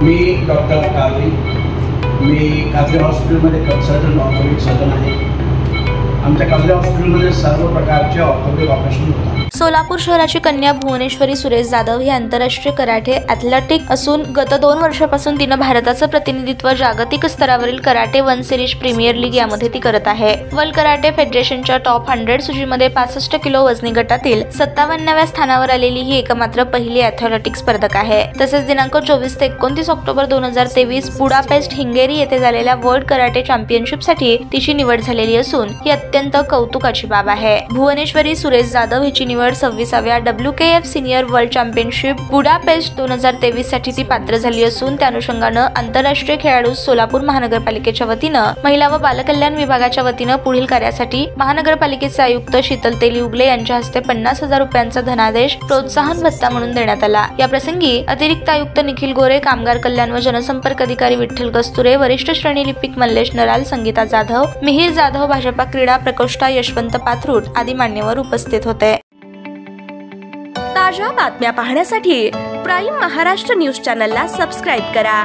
मी doctor Qadri, मी कादरी हॉस्पिटलमध्ये consultant orthopaedic surgeon आहे। आमच्या कादरी हॉस्पिटलमध्ये सर्व प्रकारचे ऑर्थोपेडिक ऑपरेशन होतात। सोलापूर शहराची कन्या भुवनेश्वरी सुरेश जाधव ही आंतरराष्ट्रीय कराटे ॲथलेटिक असून गत 2 वर्षापासून तिनं भारताचं प्रतिनिधित्व जागतिक स्तरावरील कराटे 1 सिरीज प्रीमियर लीग यामध्ये ती करत आहे। वर्ल्ड कराटे फेडरेशनच्या टॉप 100 सूचीमध्ये 65 किलो वजनी गटातील 57व्या स्थानावर आलेली ही एकमात्र पहिली ॲथलेटिक स्पर्धक आहे। तसेच दिनांक 24 ते 29 ऑक्टोबर 2023 बुडापेस्ट हिंगेरी येथे झालेल्या वर्ल्ड कराटे चॅम्पियनशिपसाठी तिची निवड झालेली असून ही अत्यंत कौतुकाची बाब आहे। भुवनेश्वरी सुरेश जाधव हिची निवड 26व्या WKF senior world championship Budapest 2023 साठी ती पात्र झाली असून त्या अनुषंगानं आंतरराष्ट्रीय खेळाडू सोलापूर महानगरपालिकेच्या वतीनं महिला व बालकल्याण विभागाच्या वतीनं पुढील कार्यासाठी महानगरपालिकेचे आयुक्त शीतल तेली उगले यांच्या हस्ते 50,000 रुपयांचा धनादेश प्रोत्साहन भत्ता म्हणून देण्यात आला। या प्रसंगी अतिरिक्त आयुक्त निखिल गोरे, कामगार कल्याण व जनसंपर्क अधिकारी विठ्ठल कस्तुरे, वरिष्ठ श्रेणी लिपिक मल्लेश नराल, संगीता जाधव, मिहिर जाधव, भाजपा क्रीडा प्रकोष्ठ यशवंत पाथरूट आदी मान्यवर उपस्थित होते। ताज्या बातम्या पाहण्यासाठी प्राईम महाराष्ट्र न्यूज चॅनलला सबस्क्राईब करा।